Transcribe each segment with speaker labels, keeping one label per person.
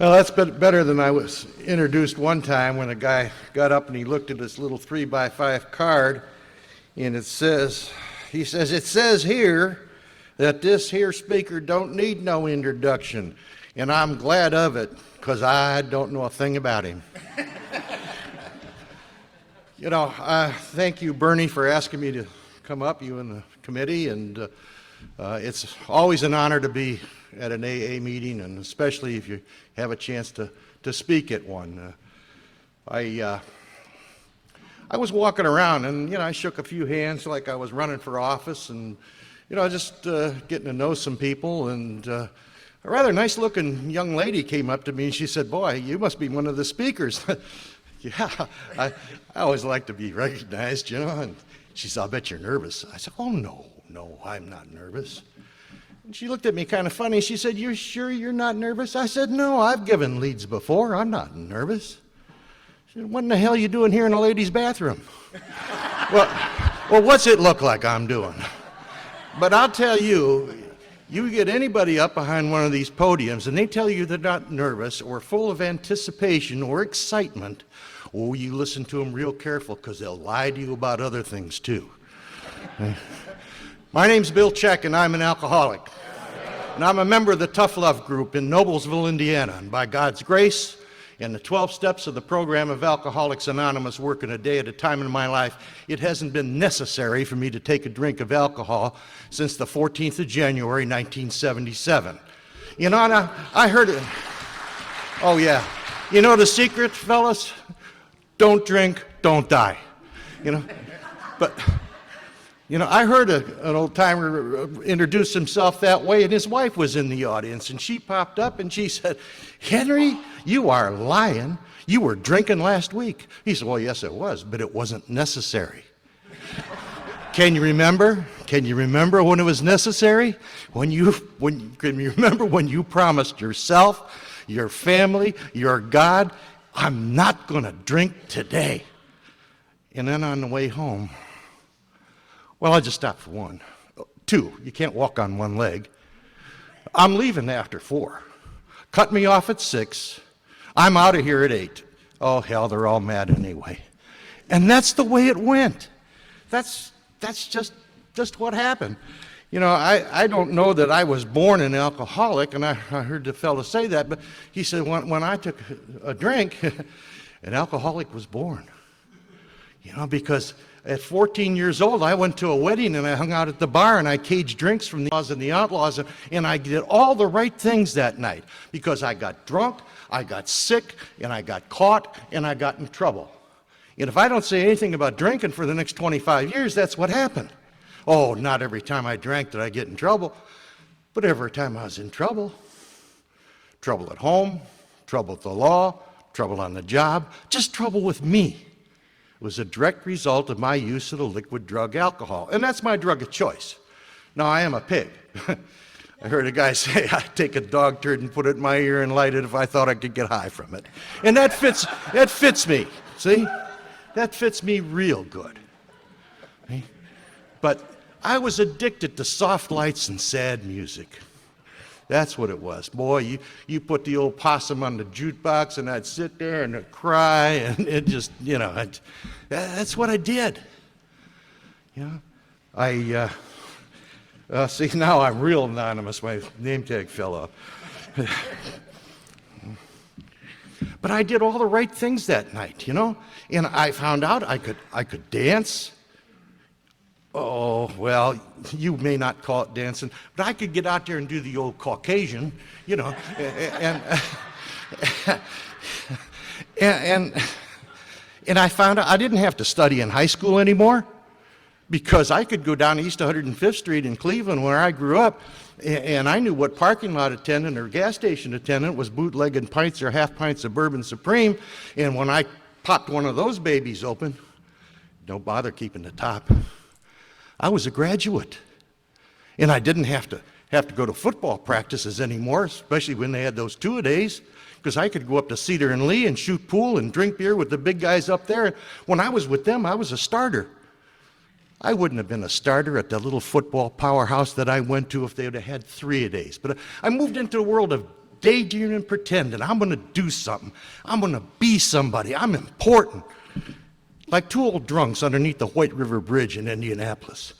Speaker 1: Well, that's better than I was introduced one time when a guy got up and he looked at this little 3x5 card, and it says here that this here speaker don't need no introduction, and I'm glad of it, because I don't know a thing about him. Thank you, Bernie, for asking me to come up, you and the committee, and it's always an honor to be at an AA meeting, and especially if you have a chance to speak at one. I was walking around, and I shook a few hands like I was running for office, and just getting to know some people, and a rather nice-looking young lady came up to me, and she said, "Boy, you must be one of the speakers." Yeah, I always like to be recognized, and she said, "I'll bet you're nervous." I said, "Oh, no, I'm not nervous." And she looked at me kind of funny. She said, "You're sure you're not nervous?" I said, "No, I've given leads before. I'm not nervous." She said, "What in the hell are you doing here in a ladies' bathroom?" well, what's it look like I'm doing? But I'll tell you, you get anybody up behind one of these podiums and they tell you they're not nervous or full of anticipation or excitement, oh, you listen to them real careful, because they'll lie to you about other things too. My name's Bill Check, and I'm an alcoholic. And I'm a member of the Tough Love group in Noblesville, Indiana. And by God's grace and the 12 steps of the program of Alcoholics Anonymous, working a day at a time in my life, it hasn't been necessary for me to take a drink of alcohol since the 14th of January, 1977. And I heard it. Oh, yeah. You know the secret, fellas? Don't drink, don't die. But I heard an old-timer introduce himself that way, and his wife was in the audience, and she popped up and she said, "Henry, you are lying. You were drinking last week." He said, "Well, yes, it was, but it wasn't necessary." Can you remember? Can you remember when it was necessary? Can you remember when you promised yourself, your family, your God, "I'm not going to drink today"? And then on the way home, well, I just stopped for one. Two, you can't walk on one leg. I'm leaving after 4. Cut me off at 6. I'm out of here at 8. Oh, hell, they're all mad anyway. And that's the way it went. That's just what happened. I don't know that I was born an alcoholic, and I heard the fellow say that, but he said when I took a drink, an alcoholic was born. Because at 14 years old, I went to a wedding and I hung out at the bar and I caged drinks from the Outlaws and the Outlaws, and I did all the right things that night because I got drunk, I got sick, and I got caught, and I got in trouble. And if I don't say anything about drinking for the next 25 years, that's what happened. Oh, not every time I drank did I get in trouble, but every time I was in trouble. Trouble at home, trouble with the law, trouble on the job, just trouble with me. It was a direct result of my use of the liquid drug alcohol, and that's my drug of choice. Now, I am a pig. I heard a guy say, "I'd take a dog turd and put it in my ear and light it if I thought I could get high from it." And that fits me, see? That fits me real good. But I was addicted to soft lights and sad music. That's what it was. Boy, you put the old possum on the jukebox, and I'd sit there and I'd cry, and it just, that's what I did. See, now I'm real anonymous. My name tag fell off. But I did all the right things that night, and I found out I could dance. Oh, well, you may not call it dancing, but I could get out there and do the old Caucasian, and I found out I didn't have to study in high school anymore because I could go down East 105th Street in Cleveland where I grew up, and I knew what parking lot attendant or gas station attendant was bootlegging pints or half pints of Bourbon Supreme, and when I popped one of those babies open, don't bother keeping the top. I was a graduate, and I didn't have to go to football practices anymore, especially when they had those two-a-days, because I could go up to Cedar and Lee and shoot pool and drink beer with the big guys up there. When I was with them, I was a starter. I wouldn't have been a starter at the little football powerhouse that I went to if they would have had 3-a-days. But I moved into a world of daydreaming and pretending I'm going to do something. I'm going to be somebody. I'm important. Like two old drunks underneath the White River Bridge in Indianapolis.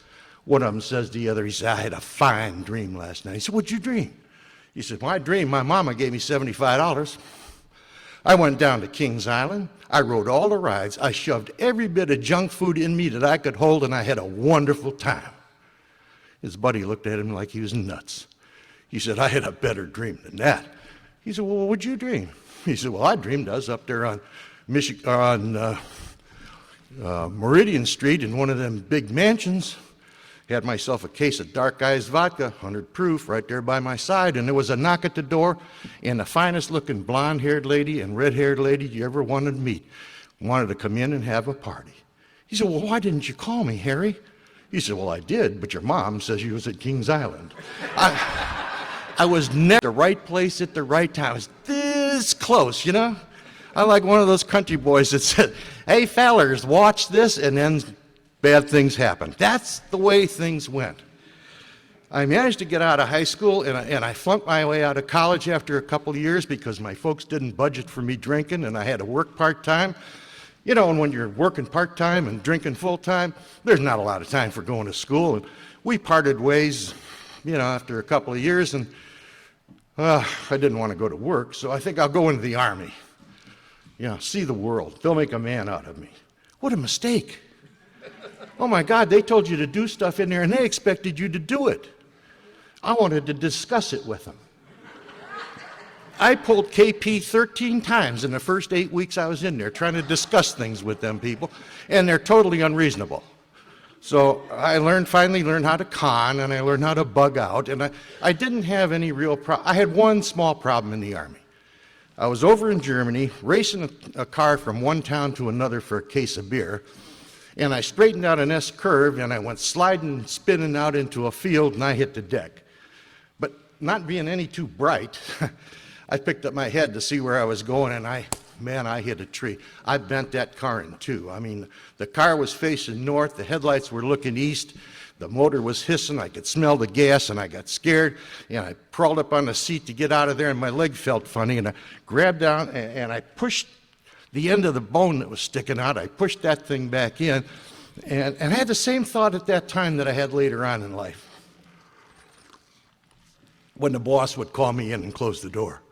Speaker 1: One of them says to the other, he said, I had a fine dream last night. He said, what'd you dream? He said, well, I dreamed my mama gave me $75. I went down to Kings Island. I rode all the rides. I shoved every bit of junk food in me that I could hold, and I had a wonderful time. His buddy looked at him like he was nuts. He said, I had a better dream than that. He said, well, what'd you dream? He said, well, I dreamed I was up there on Meridian Street in one of them big mansions. Had myself a case of Dark Eyes vodka, 100 proof, right there by my side, and there was a knock at the door, and the finest looking blonde-haired lady and red-haired lady you ever wanted to meet wanted to come in and have a party. He said, well, why didn't you call me, Harry? He said, well, I did, but your mom says you was at Kings Island. I was never at the right place at the right time. I was this close, you know? I'm like one of those country boys that said, hey, fellers, watch this, and then bad things happen. That's the way things went. I managed to get out of high school, and I flunked my way out of college after a couple of years because my folks didn't budget for me drinking, and I had to work part-time. You know, and when you're working part-time and drinking full-time, there's not a lot of time for going to school. And we parted ways, you know, after a couple of years, and I didn't want to go to work, so I think I'll go into the Army. You know, see the world. They'll make a man out of me. What a mistake. Oh my God, they told you to do stuff in there and they expected you to do it. I wanted to discuss it with them. I pulled KP 13 times in the first 8 weeks I was in there trying to discuss things with them people, and they're totally unreasonable. So I finally learned how to con, and I learned how to bug out, and I didn't have any real problem. I had one small problem in the Army. I was over in Germany racing a car from one town to another for a case of beer, and I straightened out an S-curve, and I went sliding, spinning out into a field, and I hit the deck. But not being any too bright, I picked up my head to see where I was going, and I hit a tree. I bent that car in two. I mean, the car was facing north, the headlights were looking east, the motor was hissing, I could smell the gas, and I got scared, and I crawled up on the seat to get out of there, and my leg felt funny, and I grabbed down, and I pushed the end of the bone that was sticking out. I pushed that thing back in, and I had the same thought at that time that I had later on in life, when the boss would call me in and close the door,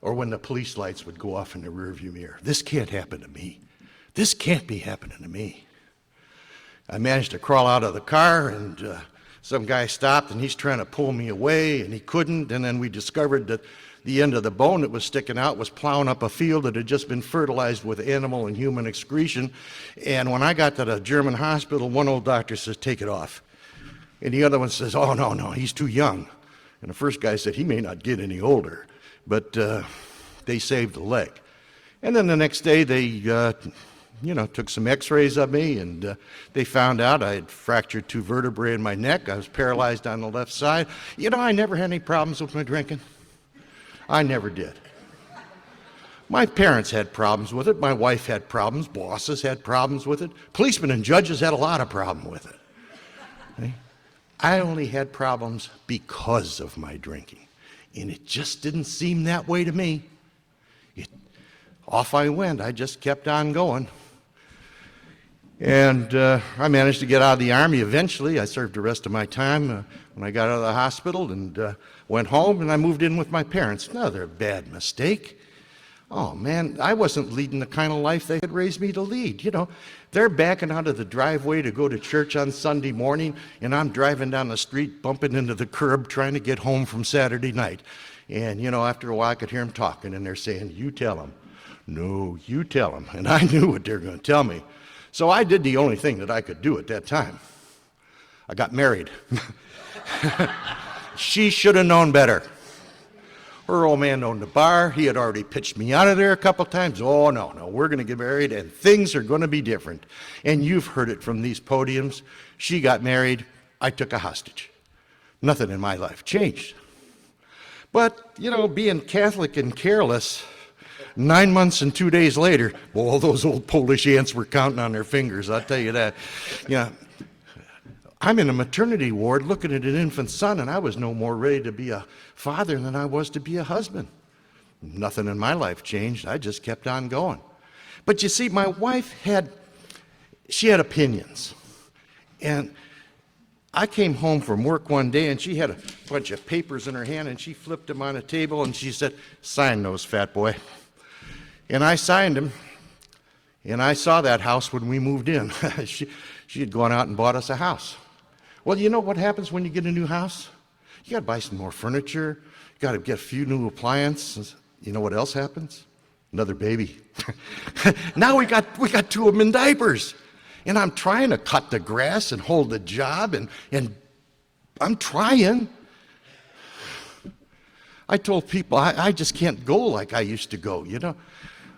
Speaker 1: or when the police lights would go off in the rearview mirror. This can't happen to me. This can't be happening to me. I managed to crawl out of the car, and some guy stopped, and he's trying to pull me away, and he couldn't, and then we discovered that the end of the bone that was sticking out was plowing up a field that had just been fertilized with animal and human excretion. And when I got to the German hospital, one old doctor says, take it off. And the other one says, oh, no, he's too young. And the first guy said, he may not get any older. But they saved the leg. And then the next day, they took some x-rays of me, and they found out I had fractured 2 vertebrae in my neck. I was paralyzed on the left side. You know, I never had any problems with my drinking. I never did. My parents had problems with it. My wife had problems. Bosses had problems with it. Policemen and judges had a lot of problem with it. Okay? I only had problems because of my drinking. And it just didn't seem that way to me. Off I went. I just kept on going. And I managed to get out of the Army eventually. I served the rest of my time when I got out of the hospital, and went home, and I moved in with my parents. Another bad mistake. Oh, man, I wasn't leading the kind of life they had raised me to lead. You know, they're backing out of the driveway to go to church on Sunday morning, and I'm driving down the street, bumping into the curb, trying to get home from Saturday night. And, you know, after a while, I could hear them talking, and they're saying, you tell them. No, you tell them. And I knew what they were going to tell me. So I did the only thing that I could do at that time. I got married. She should have known better. Her old man owned the bar. He had already pitched me out of there a couple times. Oh, no, we're going to get married, and things are going to be different. And you've heard it from these podiums. She got married. I took a hostage. Nothing in my life changed. But, you know, being Catholic and careless, 9 months and 2 days later, well, those old Polish ants were counting on their fingers, I'll tell you that. Yeah. I'm in a maternity ward looking at an infant son, and I was no more ready to be a father than I was to be a husband. Nothing in my life changed. I just kept on going. But you see, my wife had opinions. And I came home from work one day, and she had a bunch of papers in her hand, and she flipped them on a table, and she said, "Sign those, fat boy." And I signed them, and I saw that house when we moved in. She had gone out and bought us a house. Well, you know what happens when you get a new house? You got to buy some more furniture. You got to get a few new appliances. You know what else happens? Another baby. Now we got two of them in diapers. And I'm trying to cut the grass and hold the job, and I'm trying. I told people I just can't go like I used to go, you know.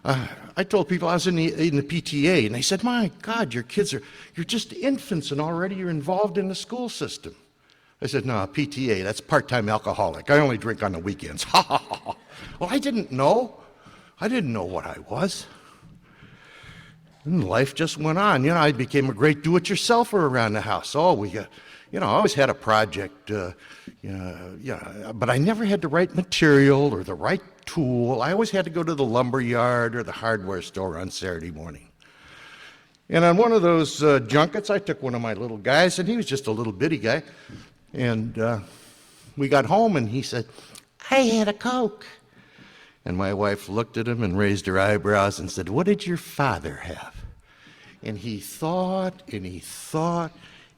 Speaker 1: I told people I was in the PTA, and they said, "My God, you're just infants, and already you're involved in the school system." I said, "No, PTA, that's part-time alcoholic. I only drink on the weekends." Well, I didn't know. I didn't know what I was. And life just went on. You know, I became a great do-it-yourselfer around the house. Oh, I always had a project, but I never had the right material or the right tool. I always had to go to the lumber yard or the hardware store on Saturday morning. And on one of those junkets, I took one of my little guys, and he was just a little bitty guy. And we got home, and he said, "I had a Coke." And my wife looked at him and raised her eyebrows and said, "What did your father have?" And he thought, and he thought,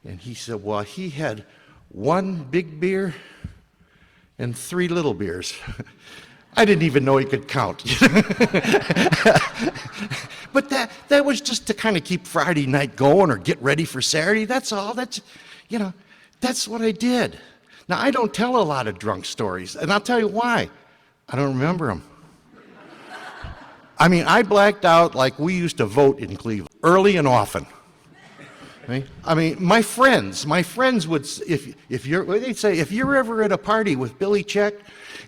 Speaker 1: and he said, "Well, he had one big beer and 3 little beers." I didn't even know he could count. But that was just to kind of keep Friday night going or get ready for Saturday. That's all. That's what I did. Now, I don't tell a lot of drunk stories, and I'll tell you why. I don't remember them. I mean, I blacked out like we used to vote in Cleveland, early and often. Right? I mean, my friends would, they'd say, if you're ever at a party with Billy Check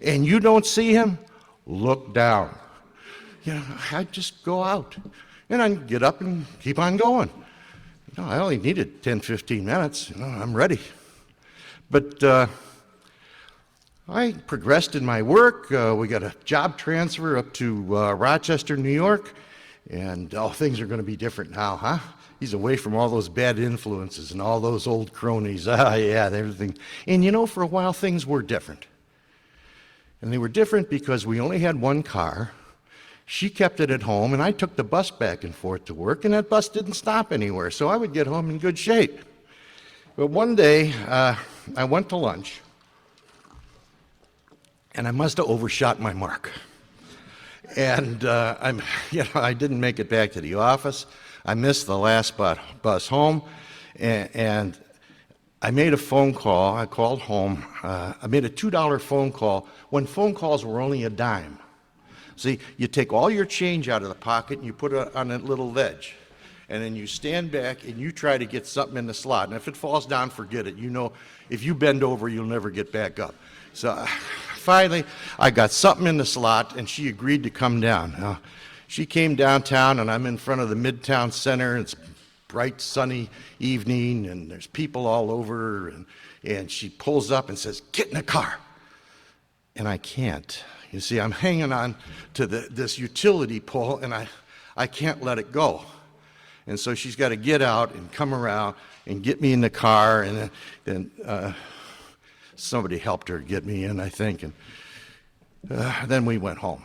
Speaker 1: and you don't see him, look down. You know, I'd just go out, and I'd get up and keep on going. You know, I only needed 10, 15 minutes. You know, I'm ready. But I progressed in my work. We got a job transfer up to Rochester, New York, and things are going to be different now, huh? He's away from all those bad influences and all those old cronies. Yeah, everything. And you know, for a while, things were different. And they were different because we only had one car. She kept it at home, and I took the bus back and forth to work, and that bus didn't stop anywhere, so I would get home in good shape. But one day, I went to lunch, and I must have overshot my mark. And I didn't make it back to the office. I missed the last bus home, and I made a phone call. I called home. I made a $2 phone call when phone calls were only a dime. See, you take all your change out of the pocket and you put it on a little ledge, and then you stand back and you try to get something in the slot. And if it falls down, forget it. You know, if you bend over, you'll never get back up. So finally, I got something in the slot, and she agreed to come down. Now, she came downtown, and I'm in front of the Midtown Center. It's bright, sunny evening, and there's people all over, and she pulls up and says, "Get in the car." And I can't. You see, I'm hanging on to this utility pole, and I can't let it go. And so she's got to get out and come around and get me in the car, and then somebody helped her get me in, I think, and then we went home.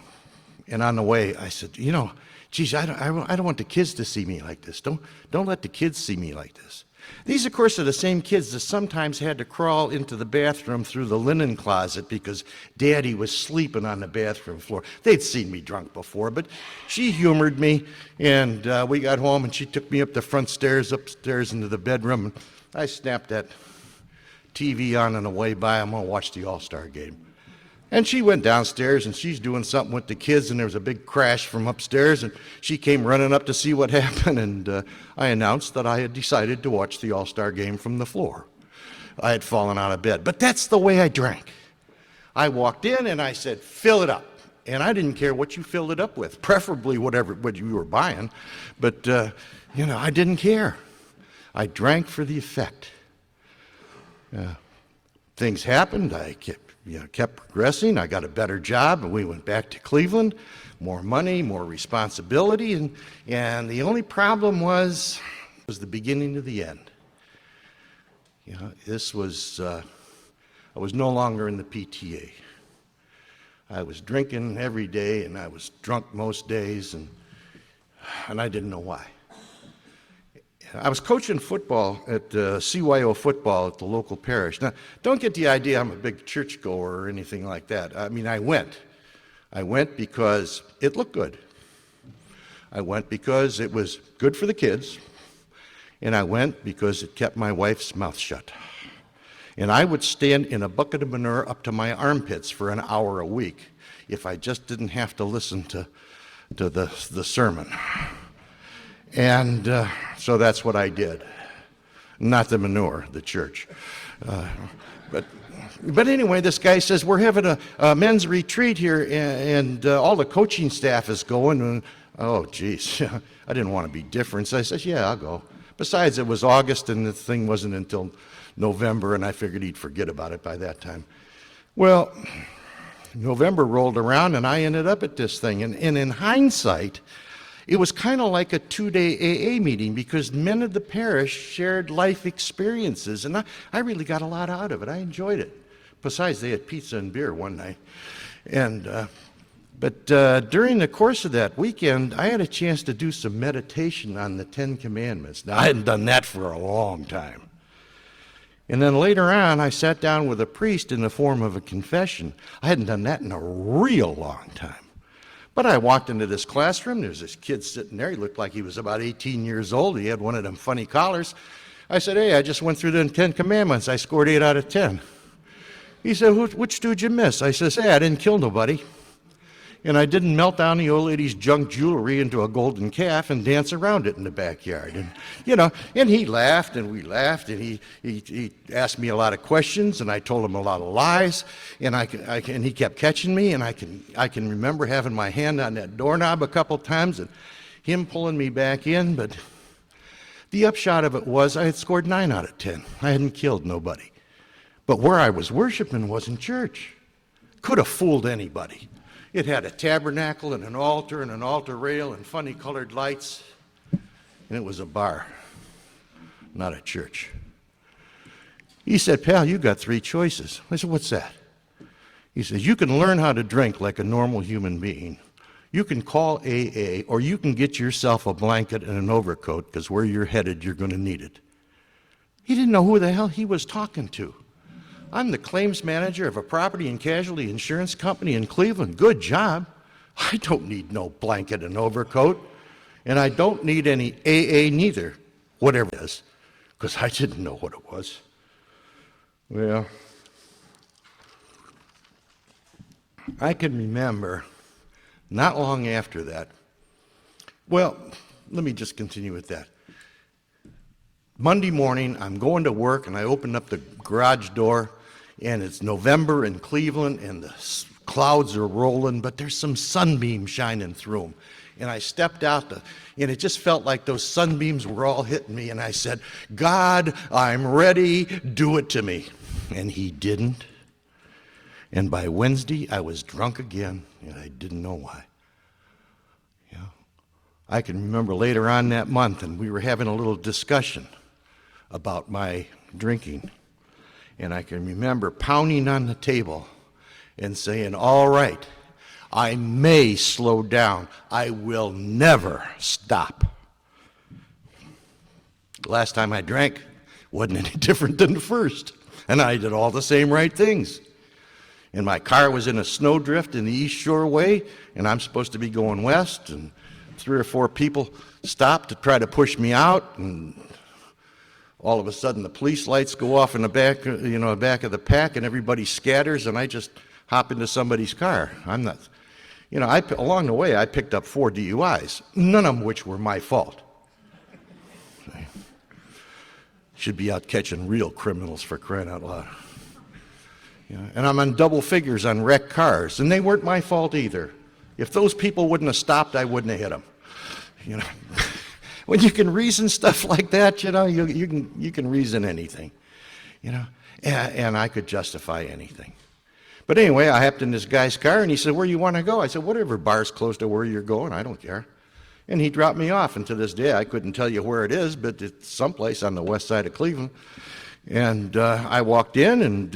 Speaker 1: And on the way, I said, "You know, geez, I don't want the kids to see me like this. Don't let the kids see me like this." These, of course, are the same kids that sometimes had to crawl into the bathroom through the linen closet because Daddy was sleeping on the bathroom floor. They'd seen me drunk before, but she humored me, and we got home, and she took me up the front stairs, upstairs into the bedroom, and I snapped that TV on the way by. I'm going to watch the All-Star game. And she went downstairs, and she's doing something with the kids, and there was a big crash from upstairs, and she came running up to see what happened, and I announced that I had decided to watch the All-Star game from the floor. I had fallen out of bed, but that's the way I drank. I walked in, and I said, "Fill it up." And I didn't care what you filled it up with, preferably what you were buying, but I didn't care. I drank for the effect. Things happened. I kept progressing. I got a better job, and we went back to Cleveland. More money, more responsibility, and the only problem was the beginning of the end. This was I was no longer in the PTA. I was drinking every day, and I was drunk most days, and I didn't know why. I was coaching football at CYO football at the local parish. Now, don't get the idea I'm a big churchgoer or anything like that. I mean, I went. I went because it looked good. I went because it was good for the kids. And I went because it kept my wife's mouth shut. And I would stand in a bucket of manure up to my armpits for an hour a week if I just didn't have to listen to the sermon. And so that's what I did. Not the manure, the church. But anyway, this guy says, we're having a men's retreat here, and all the coaching staff is going. And, oh, geez, I didn't want to be different. So I said, yeah, I'll go. Besides, it was August, and the thing wasn't until November, and I figured he'd forget about it by that time. Well, November rolled around, and I ended up at this thing. And in hindsight, it was kind of like a 2-day AA meeting because men of the parish shared life experiences, and I really got a lot out of it. I enjoyed it. Besides, they had pizza and beer one night. But during the course of that weekend, I had a chance to do some meditation on the Ten Commandments. Now, I hadn't done that for a long time. And then later on, I sat down with a priest in the form of a confession. I hadn't done that in a real long time. But I walked into this classroom. There was this kid sitting there. He looked like he was about 18 years old. He had one of them funny collars. I said, hey, I just went through the 10 Commandments. I scored 8 out of 10. He said, which did you miss? I said, hey, I didn't kill nobody. And I didn't melt down the old lady's junk jewelry into a golden calf and dance around it in the backyard. And, and he laughed, and we laughed, and he asked me a lot of questions, and I told him a lot of lies, and and he kept catching me, and I can remember having my hand on that doorknob a couple times and him pulling me back in. But the upshot of it was I had scored 9 out of 10. I hadn't killed nobody. But where I was worshiping wasn't church. Could have fooled anybody. It had a tabernacle and an altar rail and funny colored lights. And it was a bar, not a church. He said, pal, you got 3 choices. I said, what's that? He says, you can learn how to drink like a normal human being. You can call AA, or you can get yourself a blanket and an overcoat, because where you're headed, you're going to need it. He didn't know who the hell he was talking to. I'm the claims manager of a property and casualty insurance company in Cleveland. Good job. I don't need no blanket and overcoat. And I don't need any AA neither, whatever it is, because I didn't know what it was. Well, I can remember not long after that. Well, let me just continue with that. Monday morning, I'm going to work, and I open up the garage door, and it's November in Cleveland, and the clouds are rolling, but there's some sunbeams shining through them. And I stepped out, and it just felt like those sunbeams were all hitting me, and I said, God, I'm ready, do it to me. And he didn't. And by Wednesday, I was drunk again, and I didn't know why. I can remember later on that month, and we were having a little discussion about my drinking. And I can remember pounding on the table and saying, all right, I may slow down. I will never stop. The last time I drank wasn't any different than the first. And I did all the same right things. And my car was in a snowdrift in the East Shore Way, and I'm supposed to be going west, and 3 or 4 people stopped to try to push me out, and all of a sudden the police lights go off in the back, back of the pack, and everybody scatters, and I just hop into somebody's car. I'm not, along the way I picked up 4 DUIs, none of them which were my fault. Should be out catching real criminals, for crying out loud. And I'm on double figures on wrecked cars, and they weren't my fault either. If those people wouldn't have stopped, I wouldn't have hit them. When you can reason stuff like that, you can reason anything. And I could justify anything. But anyway, I hopped in this guy's car, and he said, "Where you want to go?" I said, "Whatever bar's close to where you're going, I don't care." And he dropped me off, and to this day, I couldn't tell you where it is, but it's someplace on the west side of Cleveland. And I walked in and,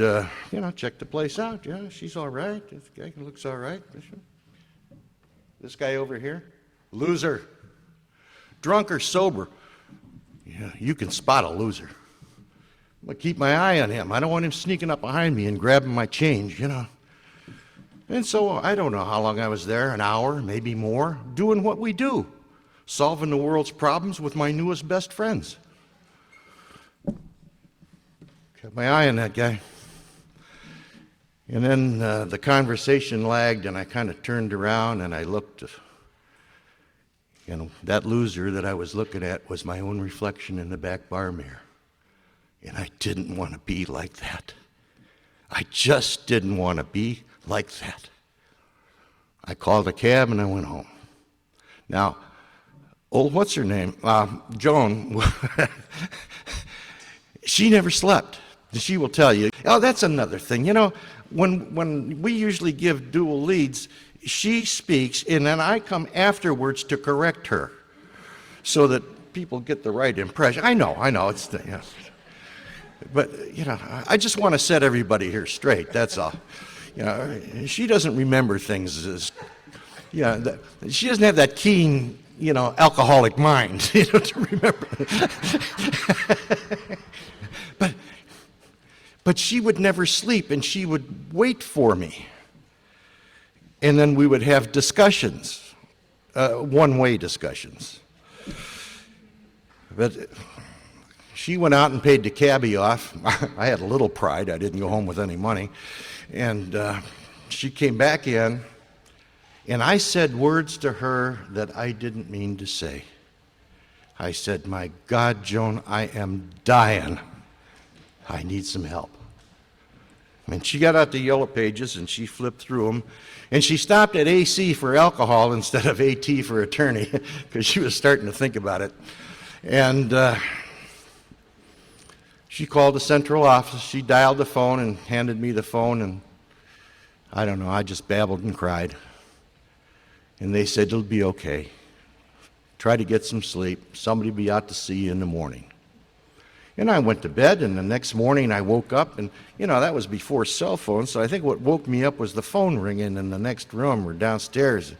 Speaker 1: checked the place out. Yeah, she's all right. This guy looks all right. This guy over here, loser. Drunk or sober, yeah, you can spot a loser. I'm going to keep my eye on him. I don't want him sneaking up behind me and grabbing my change, And so I don't know how long I was there, an hour, maybe more, doing what we do, solving the world's problems with my newest best friends. Kept my eye on that guy. And then the conversation lagged, and I kind of turned around and I looked. And that loser that I was looking at was my own reflection in the back bar mirror. And I didn't want to be like that. I just didn't want to be like that. I called a cab and I went home. Now, what's her name? Joan, she never slept. She will tell you. Oh, that's another thing. When we usually give dual leads, she speaks, and then I come afterwards to correct her so that people get the right impression. I know, it's but, I just want to set everybody here straight, that's all. She doesn't remember things as, she doesn't have that keen, alcoholic mind, to remember. But she would never sleep, and she would wait for me. And then we would have discussions, one-way discussions. But she went out and paid the cabbie off. I had a little pride. I didn't go home with any money. And she came back in, and I said words to her that I didn't mean to say. I said, "My God, Joan, I am dying. I need some help." And she got out the yellow pages and she flipped through them, and she stopped at AC for alcohol instead of AT for attorney because she was starting to think about it. And she called the central office. She dialed the phone and handed me the phone, and I don't know, I just babbled and cried. And they said, "It'll be okay. Try to get some sleep. Somebody will be out to see you in the morning." And I went to bed, and the next morning I woke up, and, that was before cell phones, so I think what woke me up was the phone ringing in the next room or downstairs.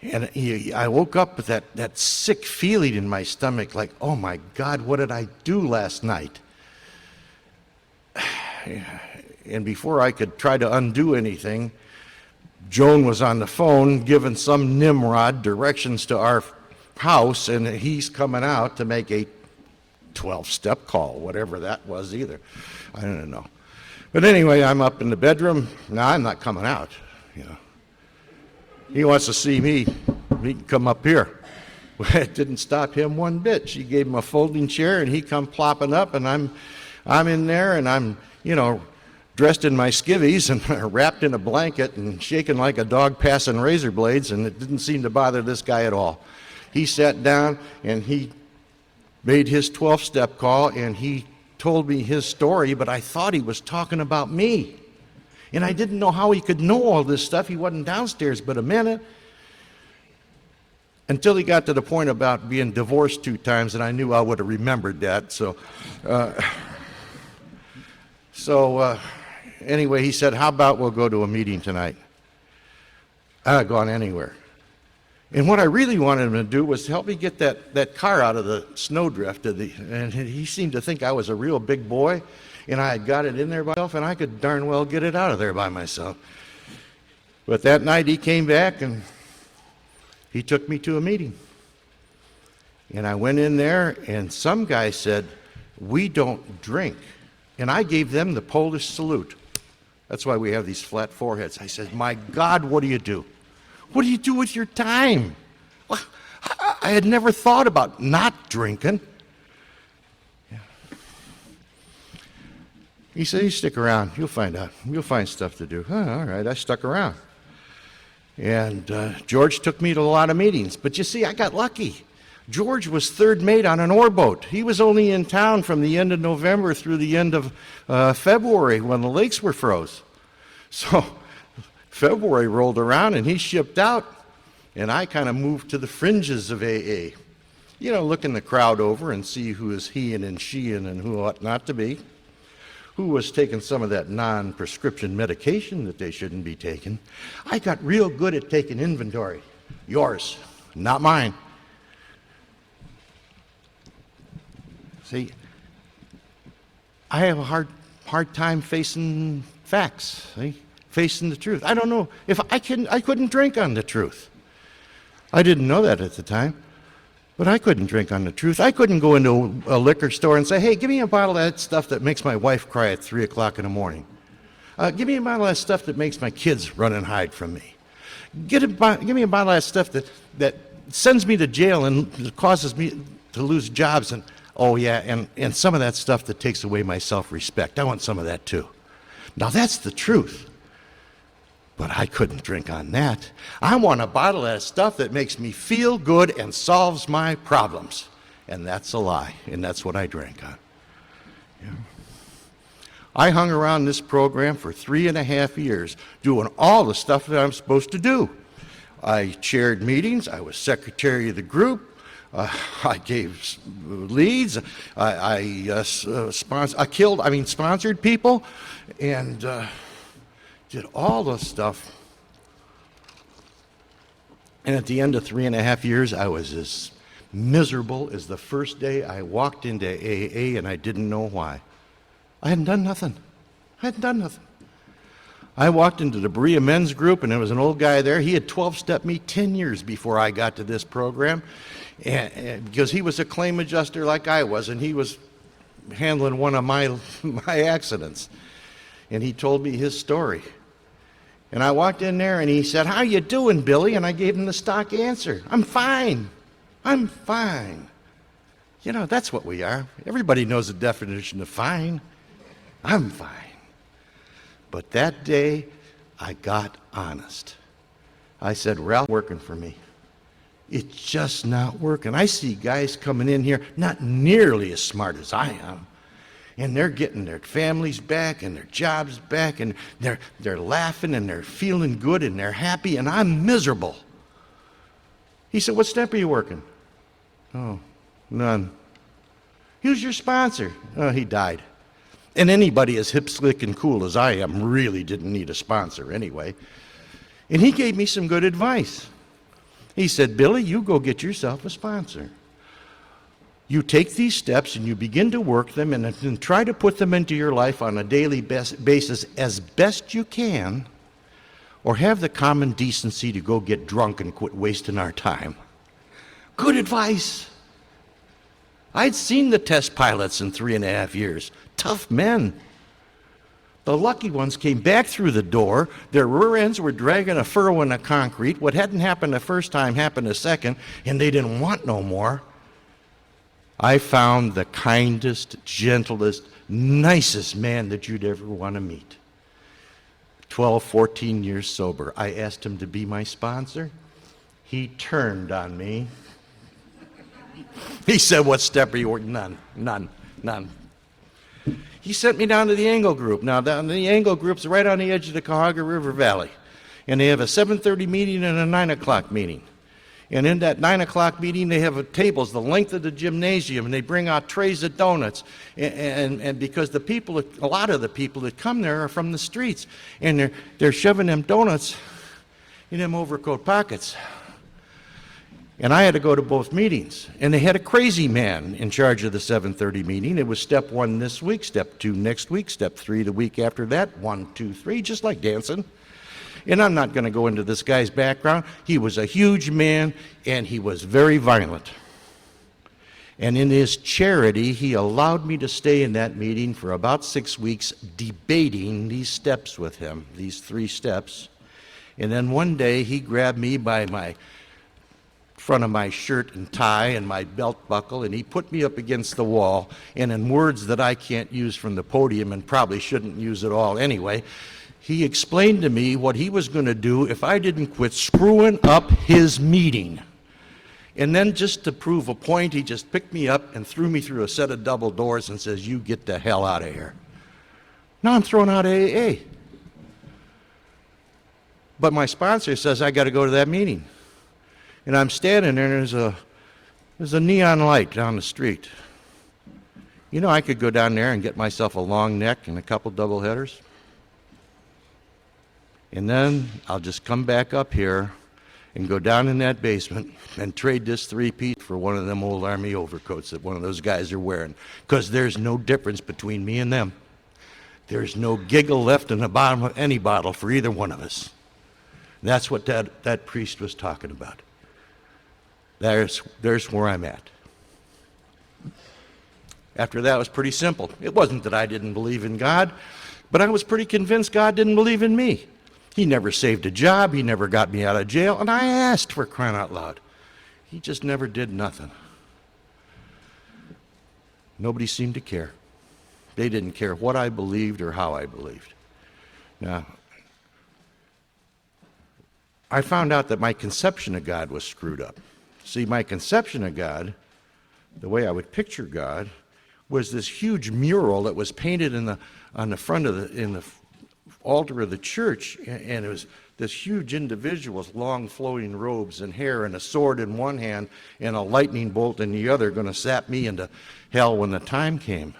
Speaker 1: And I woke up with that sick feeling in my stomach, like, oh my God, what did I do last night? And before I could try to undo anything, Joan was on the phone giving some Nimrod directions to our house, and he's coming out to make a 12-step call, whatever that was either. I don't know. But anyway, I'm up in the bedroom. No, I'm not coming out. He wants to see me. He can come up here. Well, it didn't stop him one bit. She gave him a folding chair, and he come plopping up, and I'm in there, and I'm, dressed in my skivvies and wrapped in a blanket and shaking like a dog passing razor blades, and it didn't seem to bother this guy at all. He sat down, and he made his 12-step call, and he told me his story, but I thought he was talking about me. And I didn't know how he could know all this stuff. He wasn't downstairs but a minute. Until he got to the point about being divorced 2 times, and I knew I would have remembered that. Anyway, he said, "How about we'll go to a meeting tonight?" I had gone anywhere. And what I really wanted him to do was help me get that car out of the snowdrift. And he seemed to think I was a real big boy, and I had got it in there by myself, and I could darn well get it out of there by myself. But that night he came back, and he took me to a meeting. And I went in there, and some guy said, "We don't drink." And I gave them the Polish salute. That's why we have these flat foreheads. I said, "My God, what do you do? What do you do with your time?" Well, I had never thought about not drinking. Yeah. He said, "You stick around. You'll find out. You'll find stuff to do." All right, I stuck around. And George took me to a lot of meetings. But you see, I got lucky. George was third mate on an ore boat. He was only in town from the end of November through the end of February when the lakes were froze. So February rolled around and he shipped out, and I kind of moved to the fringes of AA. You know, looking the crowd over and see who is he-ing and she-ing and who ought not to be, who was taking some of that non-prescription medication that they shouldn't be taking. I got real good at taking inventory. Yours, not mine. See, I have a hard time facing facts, see? Facing the truth. I don't know if I couldn't drink on the truth. I didn't know that at the time. But I couldn't drink on the truth. I couldn't go into a liquor store and say, hey, give me a bottle of that stuff that makes my wife cry at 3 o'clock in the morning. Give me a bottle of that stuff that makes my kids run and hide from me. Give me a bottle of that stuff that sends me to jail and causes me to lose jobs. And oh, yeah, and some of that stuff that takes away my self-respect. I want some of that, too. Now, that's the truth. But I couldn't drink on that. I want a bottle of that stuff that makes me feel good and solves my problems. And that's a lie, and that's what I drank on. Yeah. I hung around this program for 3.5 years doing all the stuff that I'm supposed to do. I chaired meetings, I was secretary of the group, I gave leads, I sponsored people, and did all the stuff. And at the end of 3.5 years, I was as miserable as the first day I walked into AA, and I didn't know why. I hadn't done nothing. I walked into the Berea men's group, and there was an old guy there. He had 12-stepped me 10 years before I got to this program, and because he was a claim adjuster like I was, and he was handling one of my accidents. And he told me his story. And I walked in there and he said, how you doing, Billy? And I gave him the stock answer. I'm fine. You know, that's what we are. Everybody knows the definition of fine. I'm fine. But that day, I got honest. I said, Ralph, working for me. It's just not working. I see guys coming in here not nearly as smart as I am. And they're getting their families back and their jobs back, and they're laughing and they're feeling good and they're happy, and I'm miserable. He said, what step are you working? Oh, none. Who's your sponsor? Oh, he died. And anybody as hip, slick, and cool as I am really didn't need a sponsor anyway. And he gave me some good advice. He said, Billy, you go get yourself a sponsor. You take these steps and you begin to work them and try to put them into your life on a daily basis as best you can, or have the common decency to go get drunk and quit wasting our time. Good advice. I'd seen the test pilots in 3.5 years. Tough men. The lucky ones came back through the door. Their rear ends were dragging a furrow in the concrete. What hadn't happened the first time happened the second, and they didn't want no more. I found the kindest, gentlest, nicest man that you'd ever want to meet. 12, 14 years sober. I asked him to be my sponsor. He turned on me. He said, what step are you working? None. He sent me down to the Angle Group. Now, the Angle Group's right on the edge of the Cuyahoga River Valley. And they have a 7:30 meeting and a 9 o'clock meeting. And in that 9 o'clock meeting, they have tables the length of the gymnasium, and they bring out trays of donuts. And because the people, a lot of the people that come there are from the streets, and they're shoving them donuts in them overcoat pockets. And I had to go to both meetings. And they had a crazy man in charge of the 7:30 meeting. It was step 1 this week, step 2 next week, step 3 the week after that, 1, 2, 3, just like dancing. And I'm not going to go into this guy's background. He was a huge man, and he was very violent. And in his charity, he allowed me to stay in that meeting for about 6 weeks, debating these steps with him, these 3 steps. And then one day, he grabbed me by my front of my shirt and tie and my belt buckle, and he put me up against the wall, and in words that I can't use from the podium and probably shouldn't use at all anyway, he explained to me what he was going to do if I didn't quit screwing up his meeting. And then just to prove a point, he just picked me up and threw me through a set of double doors and says, "You get the hell out of here." Now I'm thrown out of AA. But my sponsor says I got to go to that meeting. And I'm standing there, and there's a neon light down the street. You know, I could go down there and get myself a long neck and a couple double headers. And then I'll just come back up here and go down in that basement and trade this three-piece for one of them old Army overcoats that one of those guys are wearing. Because there's no difference between me and them. There's no giggle left in the bottom of any bottle for either one of us. That's what that priest was talking about. There's where I'm at. After that, it was pretty simple. It wasn't that I didn't believe in God, but I was pretty convinced God didn't believe in me. He never saved a job. He never got me out of jail. And I asked, for crying out loud. He just never did nothing. Nobody seemed to care. They didn't care what I believed or how I believed. Now, I found out that my conception of God was screwed up. See, my conception of God, the way I would picture God, was this huge mural that was painted on the front of the altar of the church, and it was this huge individual with long flowing robes and hair and a sword in one hand and a lightning bolt in the other, going to zap me into hell when the time came.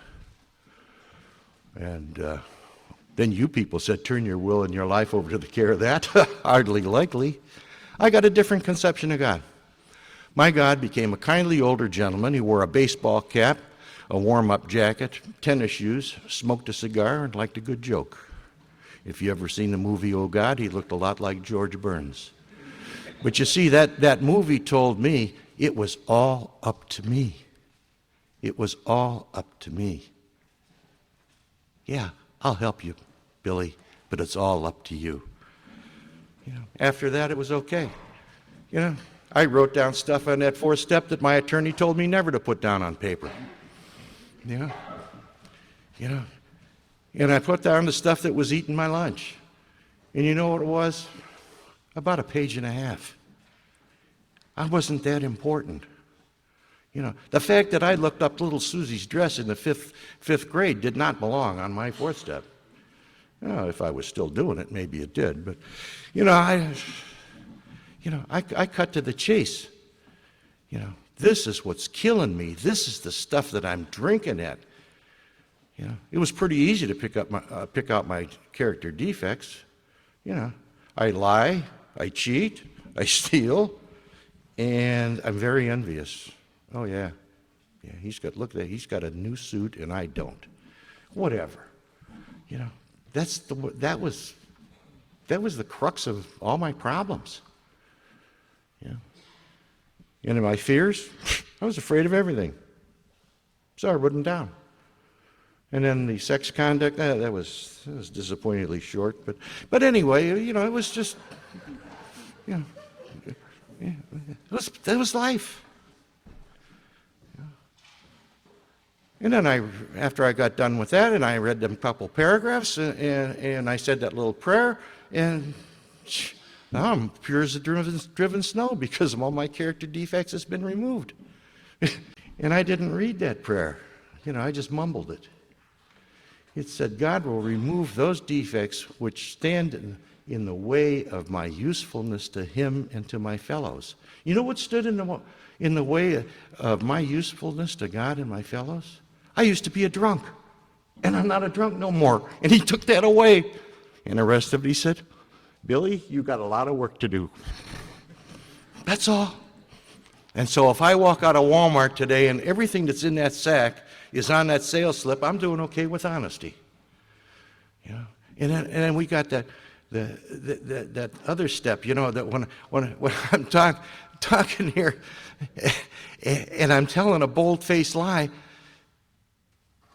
Speaker 1: And then you people said, turn your will and your life over to the care of that. Hardly likely. I got a different conception of God. My God became a kindly older gentleman. He wore a baseball cap, a warm-up jacket, tennis shoes, smoked a cigar, and liked a good joke. If you ever seen the movie Oh God, he looked a lot like George Burns. But you see, that movie told me it was all up to me. It was all up to me. Yeah, I'll help you, Billy, but it's all up to you. After that, it was okay. I wrote down stuff on that fourth step that my attorney told me never to put down on paper. And I put down the stuff that was eating my lunch. And you know what it was? About a page and a half. I wasn't that important. The fact that I looked up little Susie's dress in the fifth grade did not belong on my fourth step. If I was still doing it, maybe it did. But, I cut to the chase. This is what's killing me. This is the stuff that I'm drinking at. It was pretty easy to pick out my character defects. I lie, I cheat, I steal, and I'm very envious. Oh yeah, he's got a new suit and I don't. Whatever. That was the crux of all my problems. And in my fears, I was afraid of everything. So I wrote them down. And then the sex conduct, that was disappointingly short. But anyway, it was just, that was life. And then after I got done with that, and I read them a couple paragraphs, and I said that little prayer, and now I'm pure as a driven snow because all my character defects has been removed. And I didn't read that prayer. I just mumbled it. It said, God will remove those defects which stand in the way of my usefulness to him and to my fellows. You know what stood in the way of my usefulness to God and my fellows? I used to be a drunk, and I'm not a drunk no more. And he took that away. And the rest of it, he said, Billy, you got a lot of work to do. That's all. And so if I walk out of Walmart today and everything that's in that sack is on that sales slip, I'm doing okay with honesty. And then we got that other step, that when I'm talking here and I'm telling a bold-faced lie,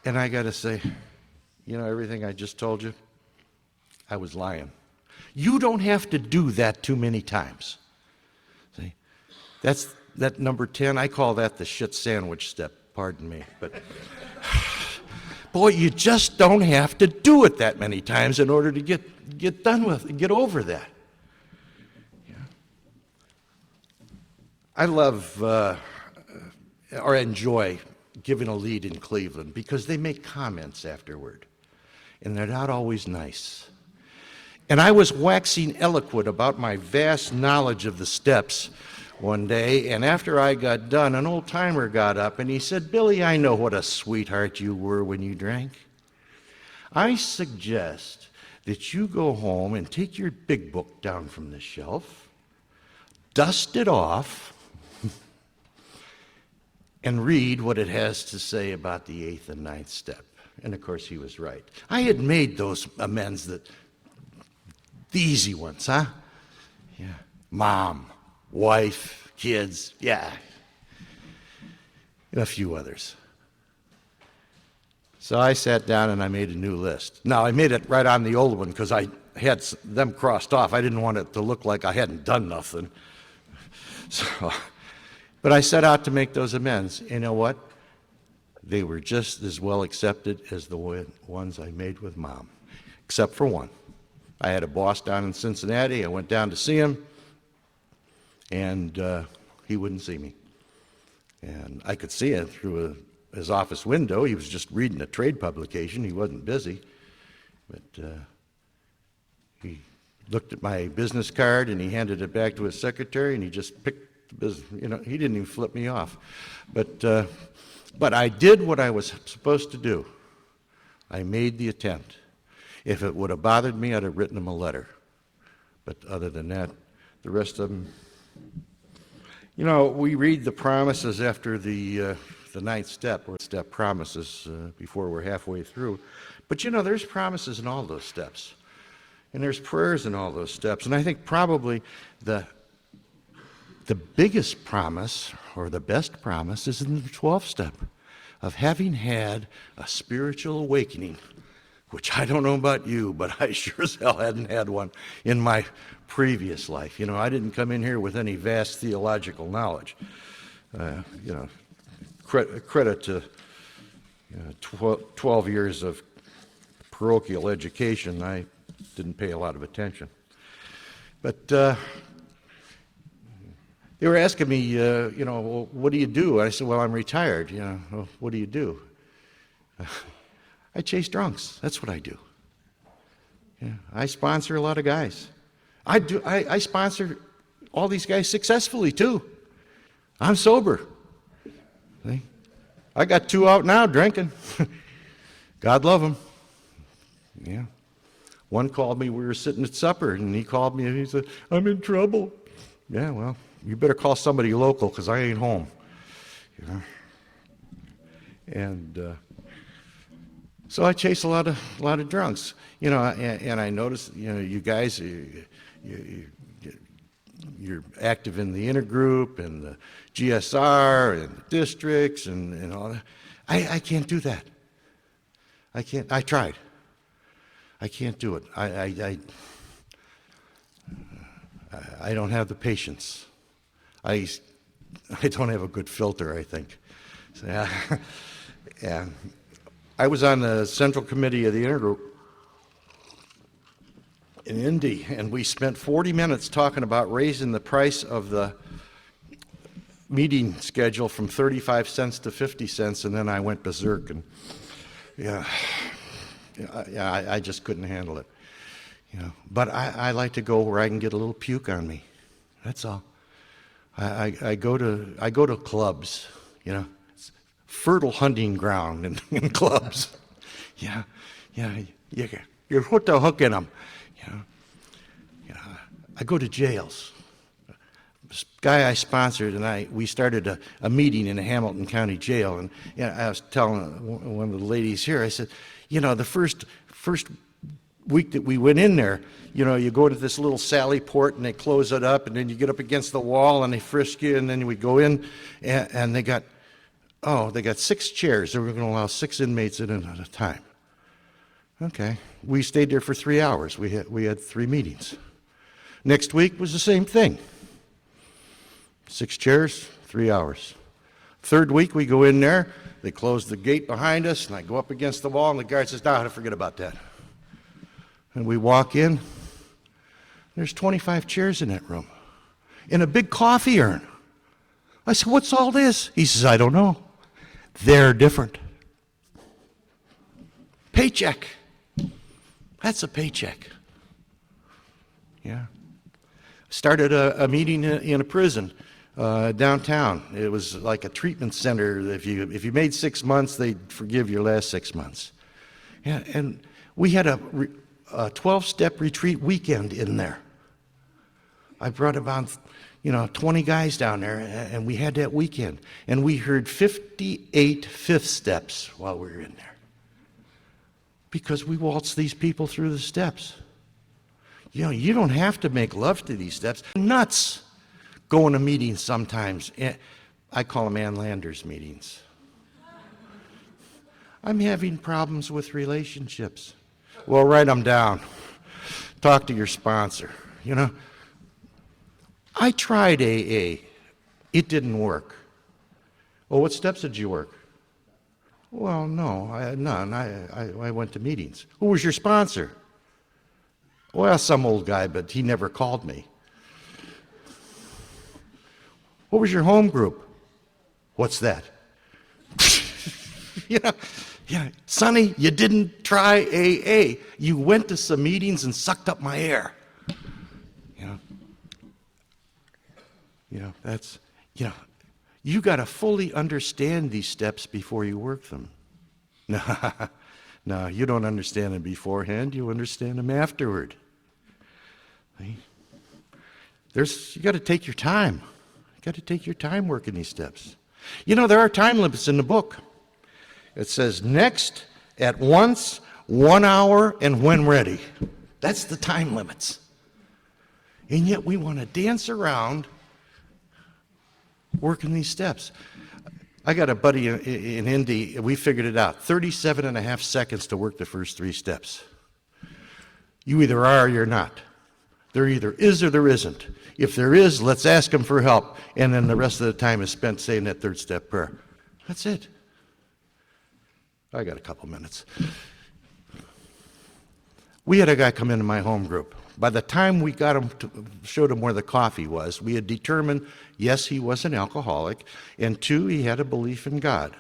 Speaker 1: and I got to say, everything I just told you, I was lying. You don't have to do that too many times. See, that's that number 10. I call that the shit sandwich step. Pardon me, but boy, you just don't have to do it that many times in order to get done with it, get over that. I love or enjoy giving a lead in Cleveland because they make comments afterward, and they're not always nice. And I was waxing eloquent about my vast knowledge of the steps one day, and after I got done, an old-timer got up and he said, "Billy, I know what a sweetheart you were when you drank. I suggest that you go home and take your big book down from the shelf, dust it off, and read what it has to say about the 8th and 9th step." And of course he was right. I had made those amends, the easy ones, huh? Yeah. Mom, wife, kids, yeah. And a few others. So I sat down and I made a new list. Now I made it right on the old one because I had them crossed off. I didn't want it to look like I hadn't done nothing. So, but I set out to make those amends. You know what? They were just as well accepted as the ones I made with Mom, except for one. I had a boss down in Cincinnati. I went down to see him, and he wouldn't see me. And I could see it through his office window. He was just reading a trade publication. He wasn't busy. But he looked at my business card, and he handed it back to his secretary, and he just picked the business. You know, he didn't even flip me off. But I did what I was supposed to do. I made the attempt. If it would have bothered me, I'd have written him a letter. But other than that, the rest of them, you know, we read the promises after the 9th step, or step promises before we're halfway through. But you know, there's promises in all those steps. And there's prayers in all those steps. And I think probably the biggest promise, or the best promise, is in the 12th step of having had a spiritual awakening, which I don't know about you, but I sure as hell hadn't had one in my previous life. You know, I didn't come in here with any vast theological knowledge. You know, credit to 12 years of parochial education, I didn't pay a lot of attention. But they were asking me, you know, well, what do you do? I said, well, I'm retired. You know, well, what do you do? I chase drunks. That's what I do. Yeah, I sponsor a lot of guys. I sponsor all these guys successfully too. I'm sober. See? I got 2 out now drinking. God love them. Yeah. One called me, we were sitting at supper, and he called me and he said, "I'm in trouble." Yeah, well, you better call somebody local because I ain't home. You know? And so I chase a lot of drunks. You know, and I noticed, you know, you guys, you're active in the intergroup and the GSR and the districts and all that. I can't do that. I can't. I tried. I can't do it. I don't have the patience. I don't have a good filter, I think. So, yeah. I was on the Central Committee of the Intergroup in Indy, and we spent 40 minutes talking about raising the price of the meeting schedule from 35 cents to 50 cents, and then I went berserk, and I just couldn't handle it. You know, but I like to go where I can get a little puke on me. That's all. I go to clubs, you know, it's fertile hunting ground in clubs. You put the hook in them. You know. I go to jails. This guy I sponsored and we started a meeting in a Hamilton County jail, and I was telling one of the ladies here, I said, you know, the first week that we went in there, you know, you go to this little sally port and they close it up, and then you get up against the wall and they frisk you, and then we go in and they got 6 chairs. They were going to allow 6 inmates in at a time. Okay. We stayed there for 3 hours. We had 3 meetings. Next week was the same thing. 6 chairs, 3 hours. Third week we go in there, they close the gate behind us, and I go up against the wall, and the guard says, "No, forget about that." And we walk in, there's 25 chairs in that room, in a big coffee urn. I said, what's all this? He says, I don't know. They're different. Paycheck. That's a paycheck. Yeah. Started a meeting in a prison downtown. It was like a treatment center. If you made 6 months, they'd forgive your last 6 months. Yeah, and we had a 12-step retreat weekend in there. I brought about 20 guys down there, and we had that weekend. And we heard 58 fifth steps while we were in there. Because we waltzed these people through the steps. You don't have to make love to these steps. Nuts going to meetings sometimes. I call them Ann Landers meetings. I'm having problems with relationships. Well, write them down. Talk to your sponsor. I tried AA. It didn't work. Well, what steps did you work? Well, no, none. I went to meetings. Who was your sponsor? Well, some old guy, but he never called me. What was your home group? What's that? Sonny, you didn't try AA. You went to some meetings and sucked up my air. You got to fully understand these steps before you work them. No, you don't understand them beforehand. You understand them afterward. You got to take your time. You got to take your time working these steps. There are time limits in the book. It says next, at once, 1 hour, and when ready. That's the time limits. And yet we want to dance around working these steps. I got a buddy in Indy, we figured it out. 37 and a half seconds to work the first 3 steps. You either are or you're not. There either is or there isn't. If there is, let's ask him for help. And then the rest of the time is spent saying that 3rd step prayer. That's it. I got a couple minutes. We had a guy come into my home group. By the time we got him, showed him where the coffee was, we had determined, yes, he was an alcoholic, and 2, he had a belief in God.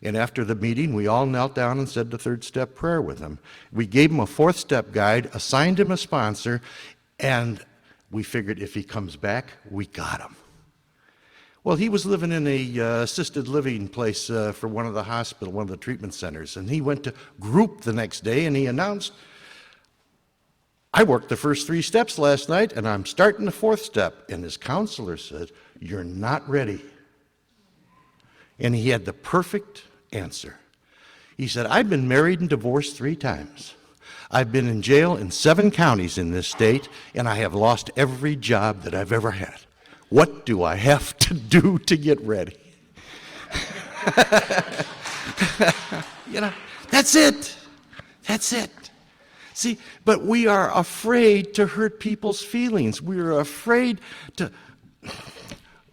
Speaker 1: And after the meeting, we all knelt down and said the 3rd step prayer with him. We gave him a 4th step guide, assigned him a sponsor, and we figured if he comes back, we got him. Well, he was living in a assisted living place for one of the treatment centers, and he went to group the next day, and he announced, I worked the first 3 steps last night, and I'm starting the 4th step. And his counselor said, you're not ready. And he had the perfect answer. He said, I've been married and divorced 3 times. I've been in jail in 7 counties in this state, and I have lost every job that I've ever had. What do I have to do to get ready? That's it. That's it. See, but we are afraid to hurt people's feelings. We are afraid to...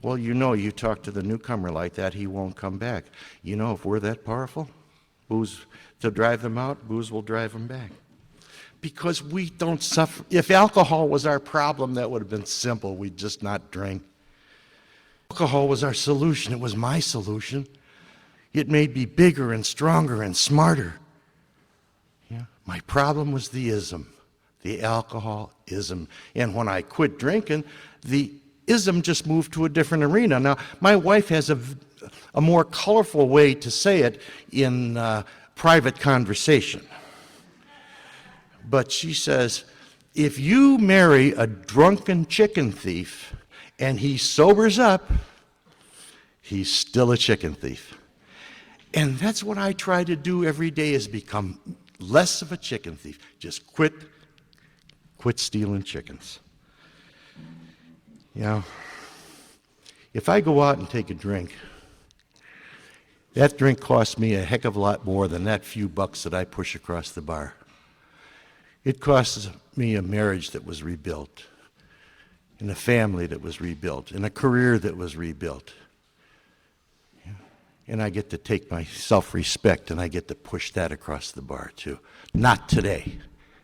Speaker 1: Well, you talk to the newcomer like that, he won't come back. If we're that powerful, booze to drive them out, booze will drive them back. Because we don't suffer. If alcohol was our problem, that would have been simple. We'd just not drink. Alcohol was our solution. It was my solution. It made me bigger and stronger and smarter. My problem was the ism, the alcoholism. And when I quit drinking, the ism just moved to a different arena. Now, my wife has a more colorful way to say it in private conversation. But she says, if you marry a drunken chicken thief and he sobers up, he's still a chicken thief. And that's what I try to do every day, is become less of a chicken thief. Just quit stealing chickens. If I go out and take a drink, that drink costs me a heck of a lot more than that few bucks that I push across the bar. It costs me a marriage that was rebuilt, and a family that was rebuilt, and a career that was rebuilt. And I get to take my self-respect and I get to push that across the bar too. Not today.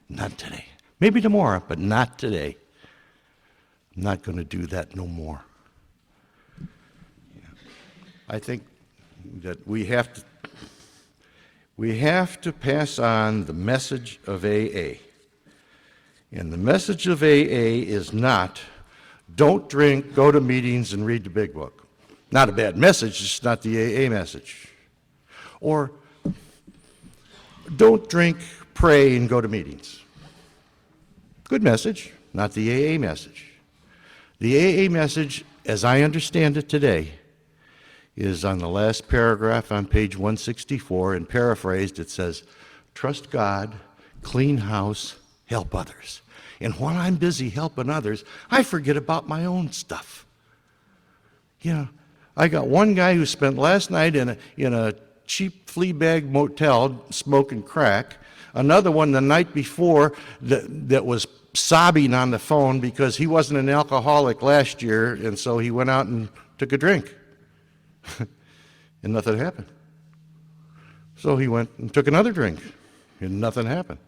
Speaker 1: Not today. Maybe tomorrow, but not today. I'm not going to do that no more. I think that we have to pass on the message of AA. And the message of AA is not, don't drink, go to meetings, and read the big book. Not a bad message, it's not the AA message. Or, don't drink, pray, and go to meetings. Good message, not the AA message. The AA message, as I understand it today, is on the last paragraph on page 164, and paraphrased, it says, trust God, clean house, help others. And while I'm busy helping others, I forget about my own stuff. You know, I got one guy who spent last night in a cheap flea bag motel smoking crack, another one the night before that was sobbing on the phone because he wasn't an alcoholic last year, and so he went out and took a drink. And nothing happened. So he went and took another drink, and nothing happened.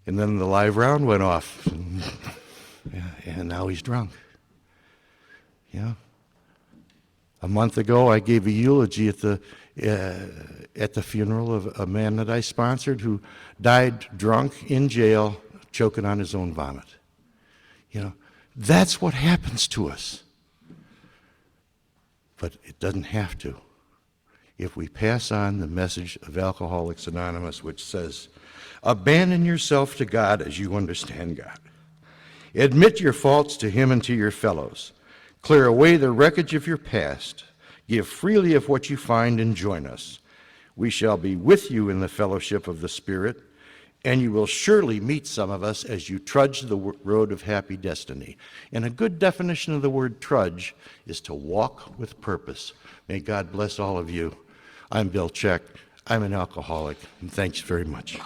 Speaker 1: And then the live round went off, and now he's drunk. Yeah. A month ago, I gave a eulogy at the funeral of a man that I sponsored who died drunk in jail, choking on his own vomit. You know, that's what happens to us. But it doesn't have to. If we pass on the message of Alcoholics Anonymous, which says, abandon yourself to God as you understand God. Admit your faults to Him and to your fellows. Clear away the wreckage of your past. Give freely of what you find and join us. We shall be with you in the fellowship of the Spirit, and you will surely meet some of us as you trudge the road of happy destiny. And a good definition of the word trudge is to walk with purpose. May God bless all of you. I'm Bill Check. I'm an alcoholic, and thanks very much.